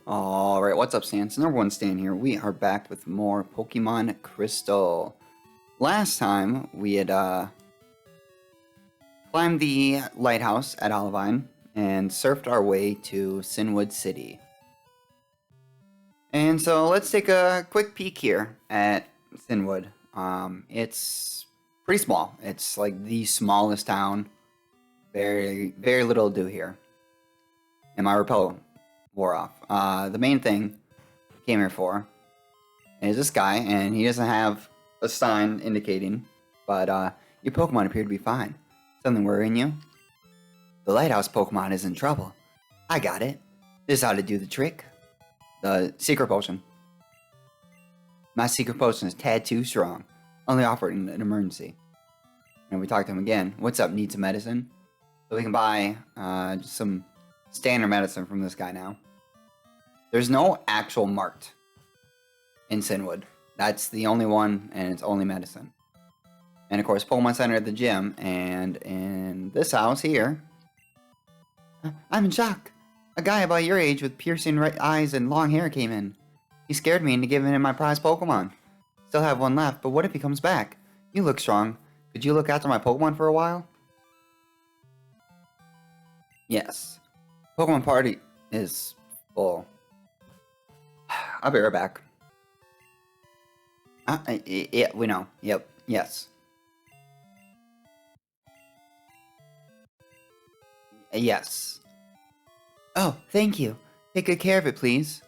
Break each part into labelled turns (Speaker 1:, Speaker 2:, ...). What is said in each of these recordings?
Speaker 1: Alright, what's up, Stan? It's number one Stan here. We are back with more Pokemon Crystal. Last time, we had climbed the lighthouse at Olivine and surfed our way to Cianwood City. And so let's take a quick peek here at Cianwood. It's pretty small. It's like the smallest town. Very little to do here. And my repel wore off. The main thing I came here for is this guy, and he doesn't have a sign indicating, but your Pokemon appear to be fine. Something worrying you? The lighthouse Pokemon is in trouble. I got it. This ought to do the trick. The secret potion. My secret potion is tad too strong. Only offered in an emergency. And we talked to him again. What's up? Need some medicine? So we can buy just some standard medicine from this guy now. There's no actual marked in Cianwood. That's the only one, and it's only medicine. And of course, Pokemon Center at the gym, and in this house here, I'm in shock. A guy about your age with piercing red eyes and long hair came in. He scared me into giving him my prized Pokemon. Still have one left, but what if he comes back? You look strong. Could you look after my Pokemon for a while? Yes. Pokemon Party is full. I'll be right back. Yeah, we know. Yep. Yes. Yes. Oh, thank you. Take good care of it, please.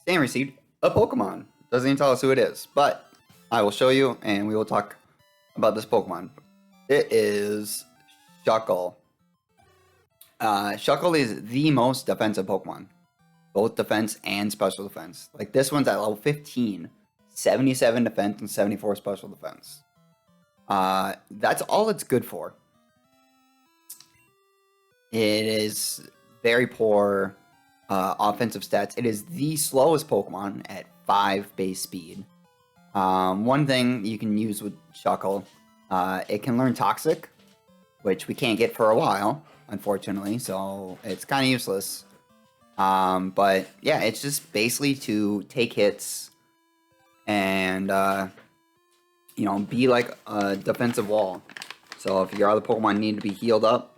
Speaker 1: Stan received a Pokemon. Doesn't even tell us who it is, but I will show you, and we will talk about this Pokemon. It is Shuckle. Shuckle is the most defensive Pokemon. Both defense and special defense. Like, this one's at level 15. 77 defense and 74 special defense. That's all it's good for. It is very poor offensive stats. It is the slowest Pokemon at 5 base speed. One thing you can use with Shuckle, it can learn Toxic, which we can't get for a while, unfortunately, so it's kind of useless. But yeah, it's just basically to take hits and, you know, be like a defensive wall. So if your other Pokemon need to be healed up,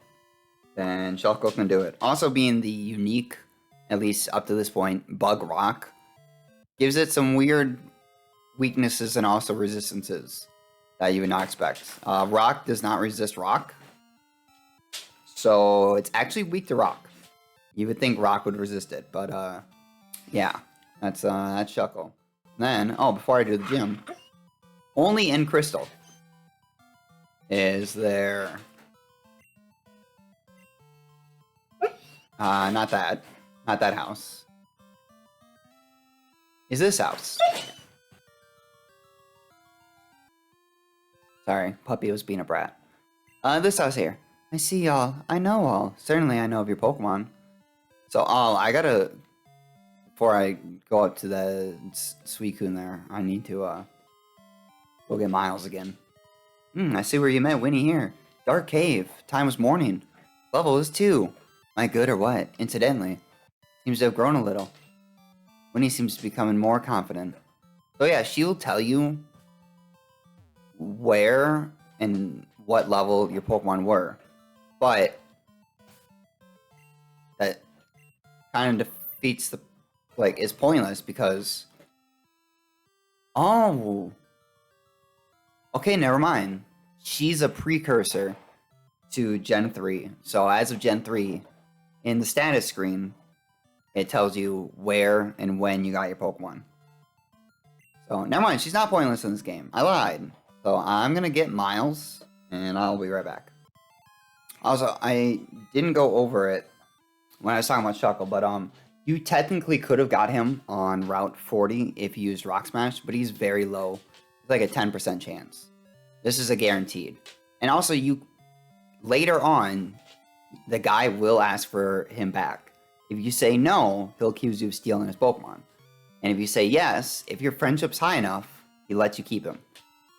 Speaker 1: then Shuckle can do it. Also being the unique, at least up to this point, Bug Rock, gives it some weird weaknesses and also resistances that you would not expect. Rock does not resist Rock, so it's actually weak to Rock. You would think Rock would resist it, but yeah, that's Shuckle. Then, oh, before I do the gym, only in Crystal is there. Not that house. Is this house? Sorry, puppy was being a brat. This house here. I see y'all. I know all. Certainly I know of your Pokemon. So, I gotta... Before I go up to the Suicune there, I need to, go get Miles again. I see where you met Winnie here. Dark Cave. Time was morning. Level is 2. Am I good or what? Incidentally. Seems to have grown a little. Winnie seems to be becoming more confident. So yeah, she'll tell you where and what level your Pokemon were. But that kind of defeats the... Like, it's pointless because... Oh! Okay, never mind. She's a precursor to Gen 3. So as of Gen 3, in the status screen, it tells you where and when you got your Pokemon. So, never mind, she's not pointless in this game. I lied. So, I'm gonna get Miles, and I'll be right back. Also, I didn't go over it when I was talking about Shuckle, but, you technically could have got him on Route 40 if you used Rock Smash, but he's very low. It's like a 10% chance. This is a guaranteed. And also, later on, the guy will ask for him back. If you say no, he'll accuse you of stealing his Pokemon. And if you say yes, if your friendship's high enough, he lets you keep him.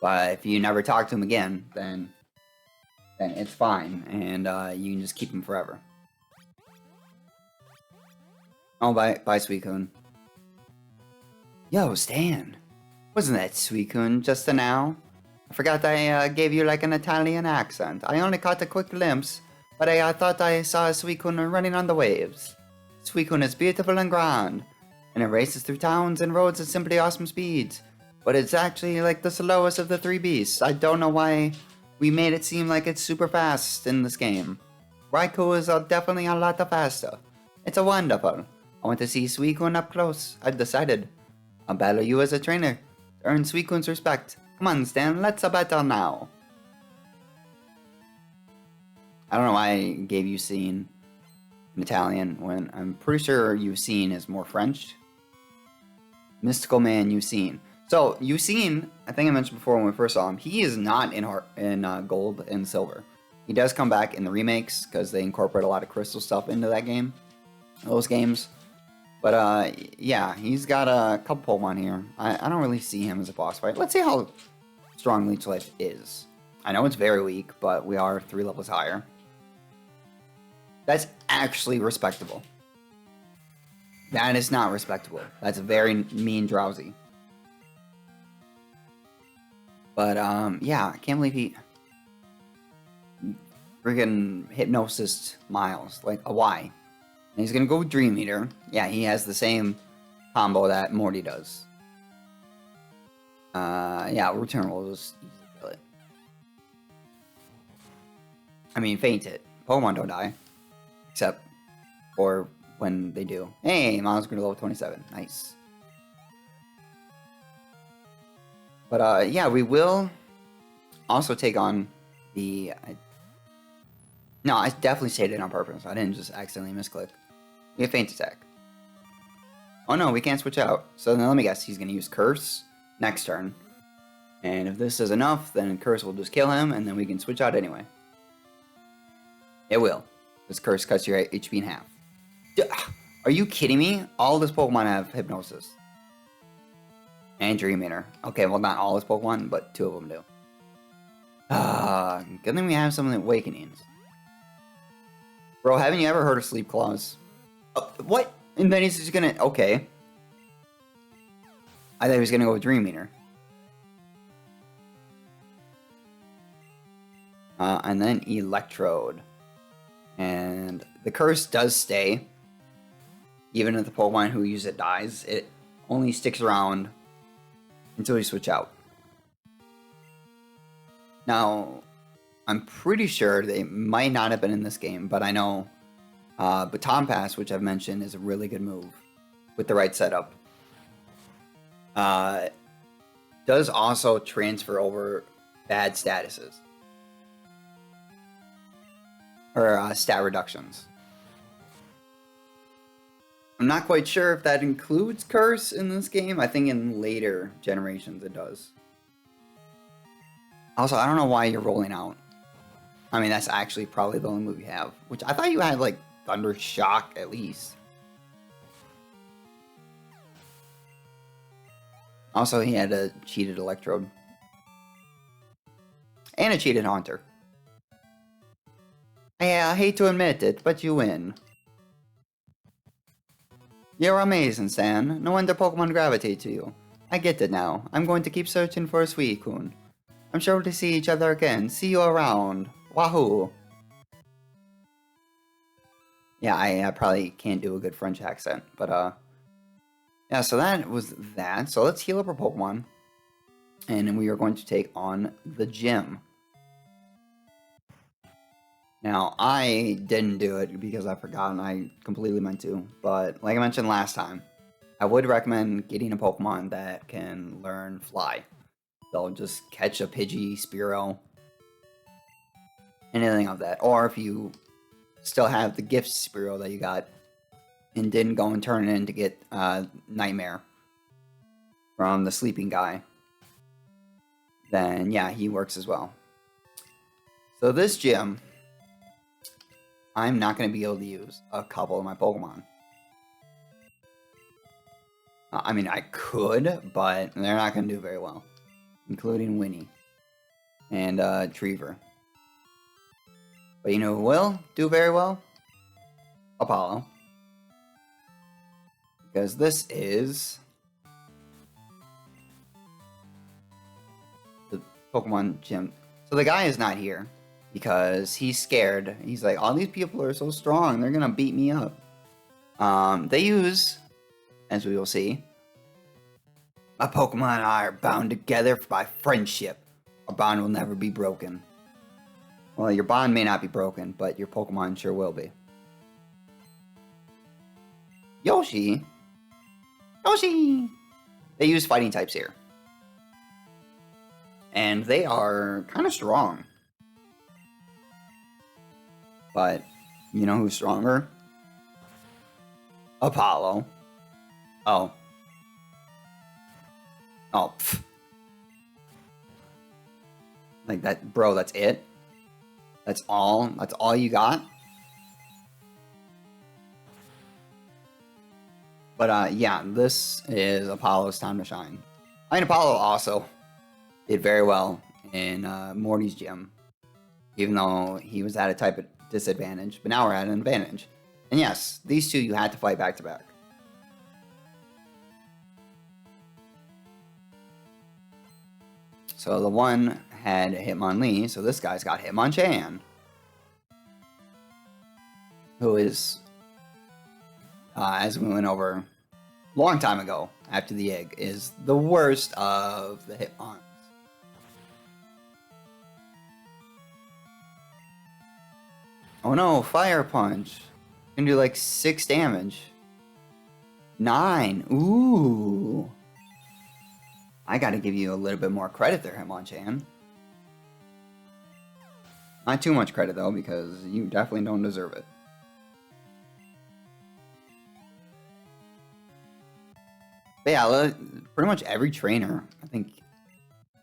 Speaker 1: But if you never talk to him again, then it's fine, and you can just keep him forever. Oh, bye, Suicune. Yo, Stan. Wasn't that Suicune just a now? I forgot I gave you like an Italian accent. I only caught a quick glimpse, but I thought I saw a Suicune running on the waves. Suicune is beautiful and grand, and it races through towns and roads at simply awesome speeds. But it's actually like the slowest of the three beasts. I don't know why we made it seem like it's super fast in this game. Raikou is definitely a lot faster. It's a wonderful. I want to see Suicune up close. I've decided. I'll battle you as a trainer to earn Suicune's respect. Come on, Stan, let's battle now. I don't know why I gave Eusine in Italian when I'm pretty sure Eusine is more French. Mystical Man Eusine. So Eusine, I think I mentioned before when we first saw him, he is not in gold and silver. He does come back in the remakes because they incorporate a lot of crystal stuff into that game, those games. But yeah, he's got a couple Pokemon here. I don't really see him as a boss fight. Let's see how strong Leech Life is. I know it's very weak, but we are 3 levels higher. That's actually respectable. That is not respectable. That's very mean Drowsy. But yeah, I can't believe he freaking hypnosis Miles, like a Y. And he's gonna go with Dream Eater. Yeah, he has the same combo that Morty does. Yeah, Return will just easily kill it. I mean, Faint it. Pokemon don't die. Except for when they do. Hey, Miles grew to level 27. Nice. But yeah, we will also take on the... no, I definitely stated it on purpose. I didn't just accidentally misclick. We have Faint Attack. Oh no, we can't switch out. So then let me guess, he's going to use Curse next turn. And if this is enough, then Curse will just kill him, and then we can switch out anyway. It will. This Curse cuts your HP in half. Are you kidding me? All this Pokemon have Hypnosis. And Dream Eater. Okay, well not all his Pokemon, but 2 of them do. Good thing we have some Awakenings. Bro, haven't you ever heard of Sleep Claws? What? And then he's just gonna... okay. I thought he was gonna go with Dream Eater. And then Electrode. And the Curse does stay. Even if the Pokemon who use it dies, it only sticks around until you switch out. Now, I'm pretty sure they might not have been in this game, but I know Baton Pass, which I've mentioned, is a really good move with the right setup. Does also transfer over bad statuses. Or stat reductions. I'm not quite sure if that includes Curse in this game. I think in later generations it does. Also, I don't know why you're rolling out. I mean, that's actually probably the only move you have. Which I thought you had, like, Thunder Shock at least. Also, he had a cheated Electrode. And a cheated Haunter. I hate to admit it, but you win. You're amazing, Stan. No wonder Pokemon gravitate to you. I get it now. I'm going to keep searching for a Suicune. I'm sure to see each other again. See you around. Wahoo! Yeah, I probably can't do a good French accent, but yeah, so that was that. So let's heal up our Pokemon. And then we are going to take on the gym. Now, I didn't do it because I forgot and I completely meant to. But like I mentioned last time, I would recommend getting a Pokemon that can learn Fly. They'll just catch a Pidgey, Spearow, anything of that. Or if you still have the gift Spearow that you got and didn't go and turn it in to get Nightmare from the sleeping guy, then yeah, he works as well. So this gym, I'm not going to be able to use a couple of my Pokemon. I mean, I could, but they're not going to do very well. Including Winnie and Treever. But you know who will do very well? Apollo. Because this is the Pokemon Gym. So the guy is not here because he's scared. He's like, all these people are so strong. They're going to beat me up. They use, as we will see, my Pokemon and I are bound together by friendship. Our bond will never be broken. Well, your bond may not be broken, but your Pokemon sure will be. Yoshi! Yoshi! They use fighting types here. And they are kind of strong. But, you know who's stronger? Apollo. Oh. Oh, pfft. Like that, bro, that's it? That's all you got? But, yeah, this is Apollo's time to shine. I mean, Apollo also did very well in Morty's gym, even though he was at a type of disadvantage, but now we're at an advantage. And yes, these two you had to fight back to back. So the one had Hitmonlee, so this guy's got Hitmonchan, who is, as we went over a long time ago, after the egg, is the worst of the Hitmons. Oh no, Fire Punch. Can do like 6 damage. 9. Ooh. I gotta give you a little bit more credit there, Hitmonchan. Not too much credit though, because you definitely don't deserve it. But yeah, pretty much every trainer, I think,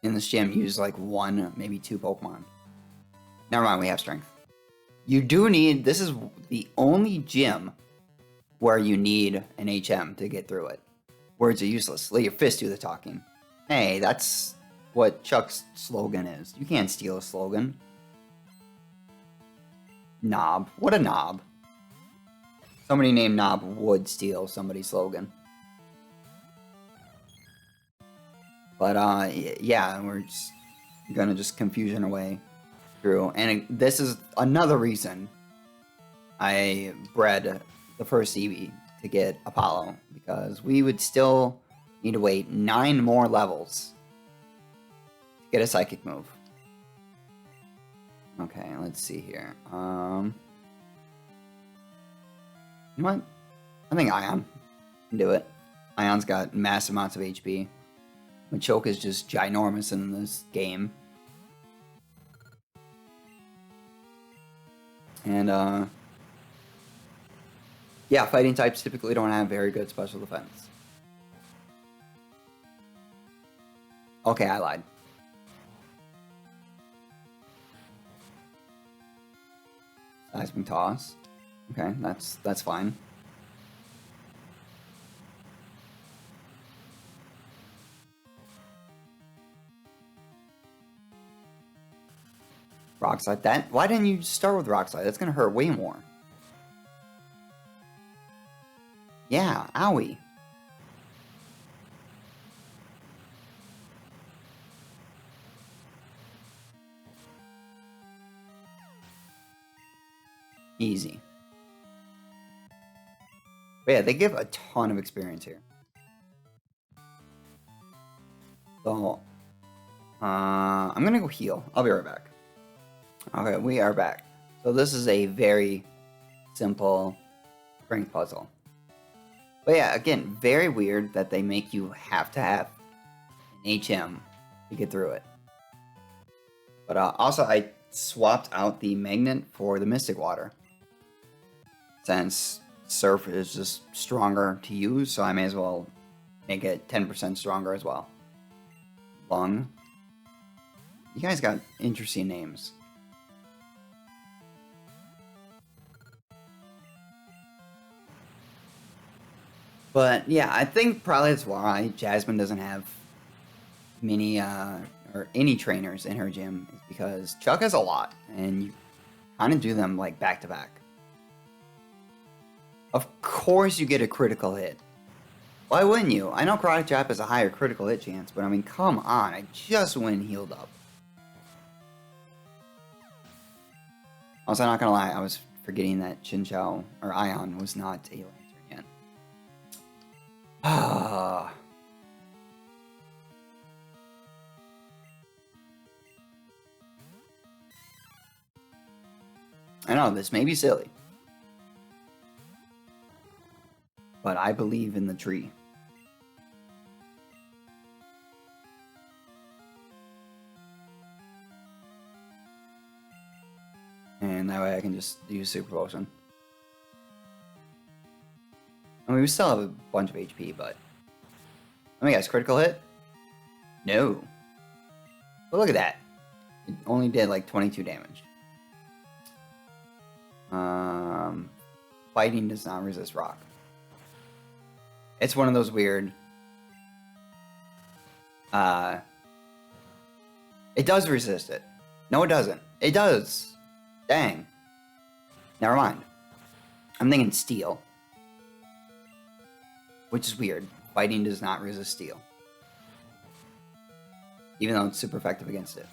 Speaker 1: in this gym uses like 1, maybe 2 Pokemon. Never mind, we have strength. You do need, this is the only gym where you need an HM to get through it. Words are useless. Let your fist do the talking. Hey, that's what Chuck's slogan is. You can't steal a slogan. Knob. What a knob. Somebody named Knob would steal somebody's slogan. But, yeah, we're just gonna just confusion away through. And this is another reason I bred the first Eevee to get Apollo, because we would still need to wait 9 more levels to get a psychic move. Okay, let's see here. You know what? I think Ion can do it. Ion's got massive amounts of HP. Machoke is just ginormous in this game. And, yeah, fighting types typically don't have very good special defense. Okay, I lied. Seismic Toss. Okay, that's fine. Rock Slide. That, why didn't you start with Rock Slide? That's gonna hurt way more. Yeah, owie. Easy. But yeah, they give a ton of experience here. So, I'm gonna go heal. I'll be right back. Okay, we are back. So this is a very simple strength puzzle. But yeah, again, very weird that they make you have to have an HM to get through it. But also, I swapped out the magnet for the Mystic Water, since Surf is just stronger to use, so I may as well make it 10% stronger as well. Lung. You guys got interesting names. But yeah, I think probably that's why Jasmine doesn't have many or any trainers in her gym, is because Chuck has a lot, and you kind of do them like back to back. Of course you get a critical hit. Why wouldn't you? I know Karate Chop has a higher critical hit chance, but I mean, come on. I just went and healed up. Also, I'm not gonna lie, I was forgetting that Chinchou, or Ion, was not a Lantern yet. Ah. I know, this may be silly. But I believe in the tree. And that way I can just use Super Potion. I mean, we still have a bunch of HP, but... Let me guess, critical hit? No. But look at that. It only did like 22 damage. Fighting does not resist rock. It's one of those weird... It does resist it. No, it doesn't. It does. Dang. Never mind. I'm thinking steel. Which is weird. Fighting does not resist steel. Even though it's super effective against it.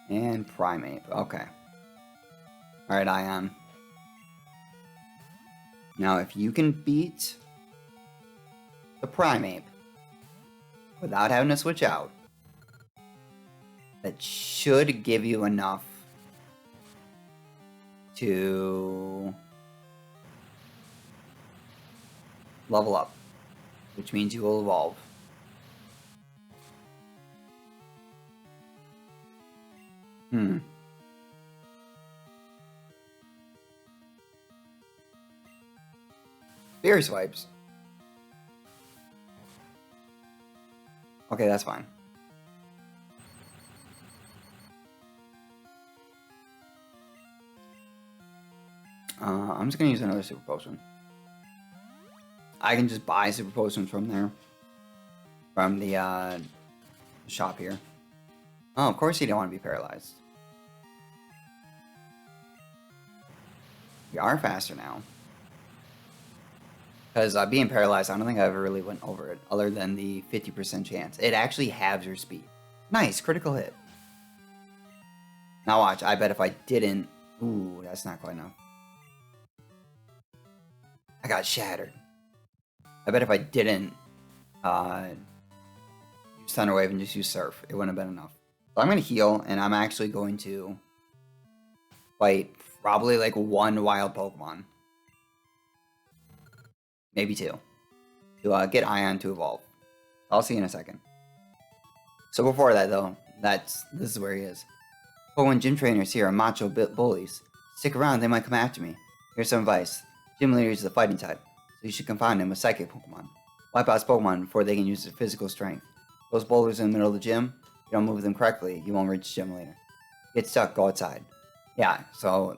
Speaker 1: And Primeape. Okay. Alright, Ion. Now, if you can beat the Primeape without having to switch out, that should give you enough to level up, which means you will evolve. Fierce Swipes. Okay, that's fine. I'm just gonna use another Super Potion. I can just buy Super Potions from there. From the shop here. Oh, of course you don't want to be paralyzed. You are faster now. Because being paralyzed, I don't think I ever really went over it, other than the 50% chance. It actually halves your speed. Nice, critical hit. Now watch, I bet if I didn't... Ooh, that's not quite enough. I got shattered. I bet if I didn't use Thunder Wave and just use Surf, it wouldn't have been enough. So I'm going to heal, and I'm actually going to fight probably like one wild Pokemon. Maybe two. To get Ion to evolve. I'll see you in a second. So before that though, this is where he is. Pokemon gym trainers here are macho bullies. Stick around, they might come after me. Here's some advice. Gym leader is the fighting type, so you should confound him with psychic Pokemon. Wipe out his Pokemon before they can use their physical strength. Those boulders in the middle of the gym, if you don't move them correctly, you won't reach gym leader. Get stuck, go outside. Yeah, so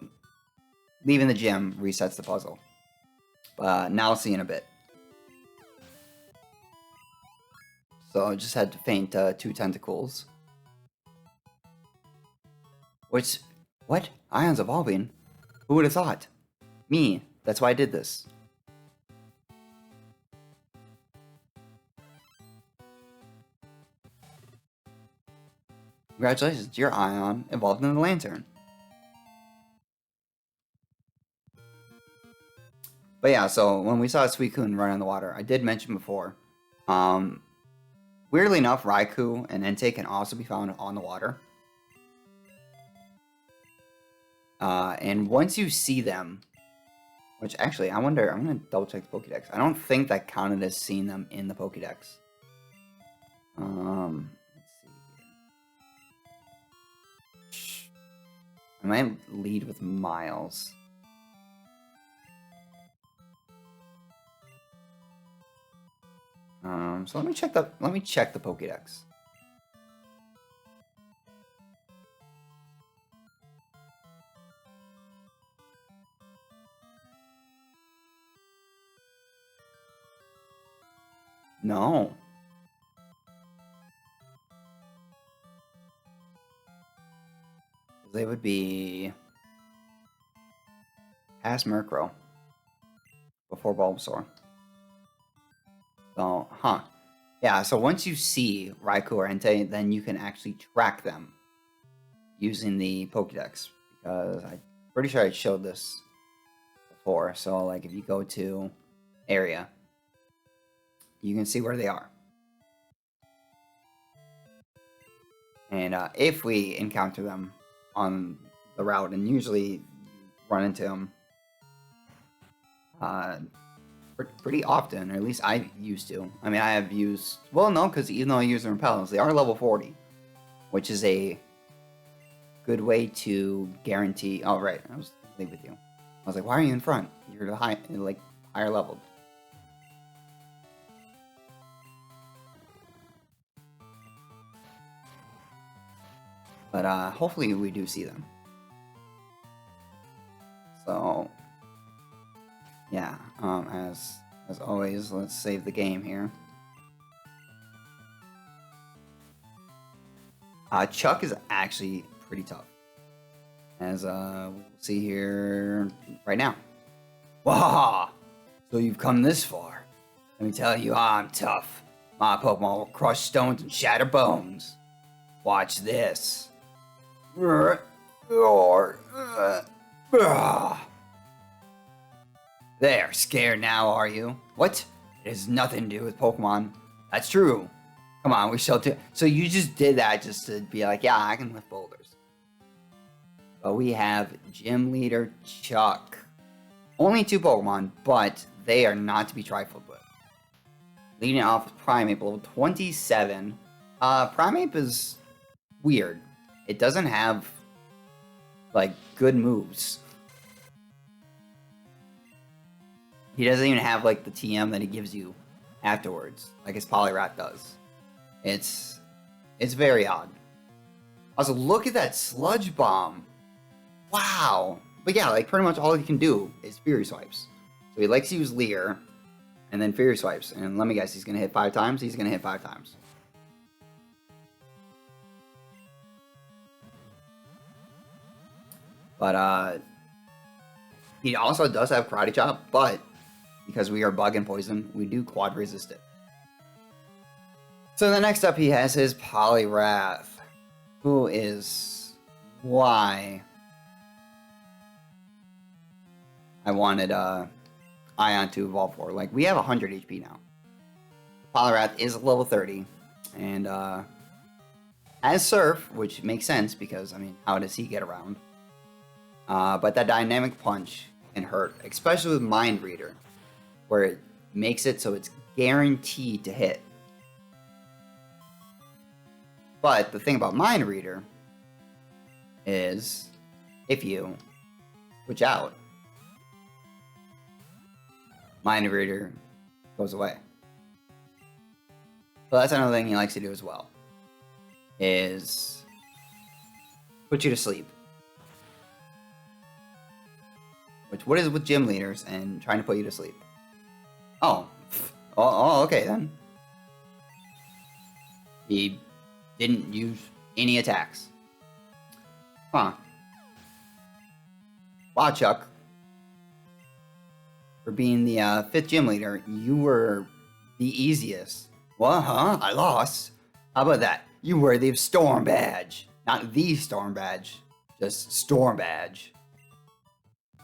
Speaker 1: leaving the gym resets the puzzle. Now I'll see you in a bit. So I just had to faint 2 tentacles. What? Ion's evolving? Who would have thought? Me. That's why I did this. Congratulations, your Ion evolved into the Lantern. But yeah, so when we saw Suicune run in the water, I did mention before, weirdly enough, Raikou and Entei can also be found on the water. And once you see them, which actually, I wonder, I'm going to double check the Pokédex. I don't think that counted as seeing them in the Pokédex. Let's see here. I might lead with Miles. So let me check the Pokédex. No. They would be past Murkrow before Bulbasaur. So, huh. Yeah, so once you see Raikou or Entei, then you can actually track them using the Pokédex. Because I'm pretty sure I showed this before. So, like, if you go to area, you can see where they are. And if we encounter them on the route, and usually you run into them pretty often, or at least I used to. I mean, I have used... Well, no, because even though I use the repellents, they are level 40. Which is a good way to guarantee... Oh, right. I was with you. I was like, why are you in front? You're higher leveled. But hopefully we do see them. So... Yeah, as always, let's save the game here. Chuck is actually pretty tough. As we'll see here right now. Wah! So you've come this far. Let me tell you, I'm tough. My Pokemon will crush stones and shatter bones. Watch this. There, scared now, are you? What? It has nothing to do with Pokemon. That's true. Come on, we shall do... So you just did that just to be like, yeah, I can lift boulders. But we have Gym Leader Chuck. Only 2 Pokemon, but they are not to be trifled with. Leading off with Primeape, level 27. Primeape is weird. It doesn't have, like, good moves. He doesn't even have, like, the TM that he gives you afterwards, like his Poliwrath does. It's very odd. Also, look at that Sludge Bomb. Wow. But yeah, like, pretty much all he can do is Fury Swipes. So he likes to use Leer, and then Fury Swipes. And let me guess, he's going to hit 5 times? He's going to hit 5 times. But, he also does have Karate Chop, but because we are Bug and Poison, we do Quad Resist it. So the next up, he has his Poliwrath, who is why I wanted Ion to evolve for. Like, we have 100 HP now. Poliwrath is level 30, and has Surf, which makes sense because, I mean, how does he get around? But that Dynamic Punch can hurt, especially with Mind Reader, where it makes it so it's guaranteed to hit. But the thing about Mind Reader is, if you switch out, Mind Reader goes away. So that's another thing he likes to do as well, is put you to sleep. Which, what is with gym leaders and trying to put you to sleep? Oh, okay then. He didn't use any attacks. Huh. Wow, Chuck. For being the 5th gym leader, you were the easiest. What, huh? I lost? How about that? You were the Storm Badge. Not the Storm Badge, just Storm Badge.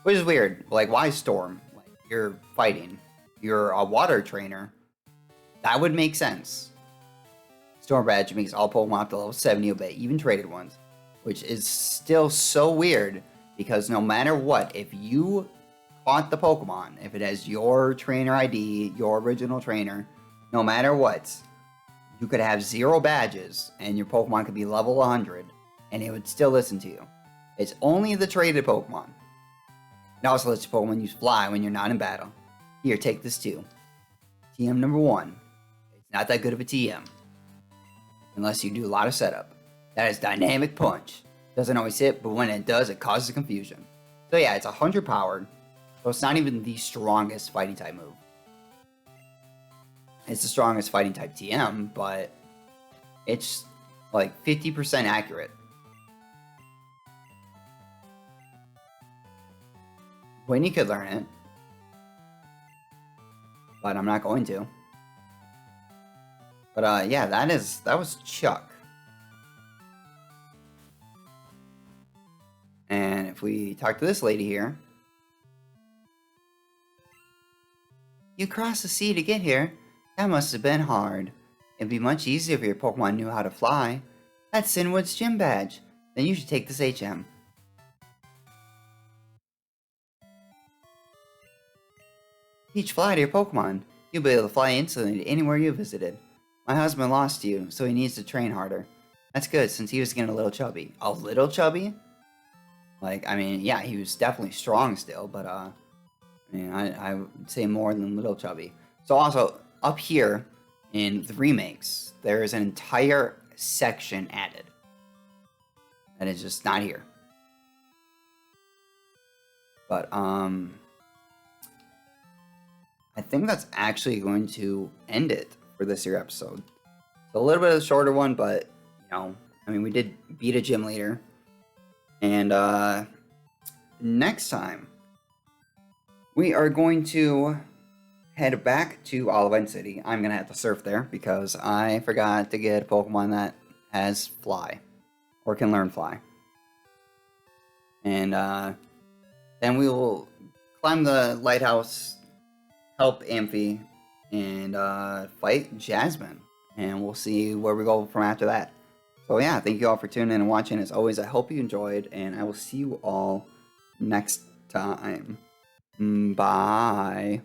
Speaker 1: Which is weird. Like, why Storm? Like, you're fighting. You're a water trainer. That would make sense. Storm Badge makes all Pokemon up to level 70 obey, even traded ones. Which is still so weird, because no matter what, if you caught the Pokemon, if it has your trainer ID, your original trainer, no matter what, you could have 0 badges, and your Pokemon could be level 100, and it would still listen to you. It's only the traded Pokemon. It also lets your Pokemon use Fly when you're not in battle. Here, take this too. TM number 1. It's not that good of a TM. Unless you do a lot of setup. That is Dynamic Punch. Doesn't always hit, but when it does, it causes confusion. So yeah, it's 100 powered. So it's not even the strongest fighting type move. It's the strongest fighting type TM, but it's like 50% accurate. Winnie could learn it. But I'm not going to. But yeah, that was Chuck. And if we talk to this lady here. You crossed the sea to get here. That must have been hard. It'd be much easier if your Pokemon knew how to fly. That's Cianwood's gym badge. Then you should take this HM. Teach fly to your Pokemon. You'll be able to fly instantly to anywhere you visited. My husband lost you, so he needs to train harder. That's good, since he was getting a little chubby. A little chubby? Like, I mean, yeah, he was definitely strong still, but, I mean, I would say more than little chubby. So also, up here in the remakes, there is an entire section added. That is just not here. But, I think that's actually going to end it for this year episode. So a little bit of a shorter one, but, you know, I mean, we did beat a gym leader. And, next time, we are going to head back to Olivine City. I'm going to have to surf there because I forgot to get a Pokemon that has Fly. Or can learn Fly. And, then we will climb the lighthouse, help Amphi, and fight Jasmine. And we'll see where we go from after that. So yeah, thank you all for tuning in and watching. As always, I hope you enjoyed, and I will see you all next time. Bye.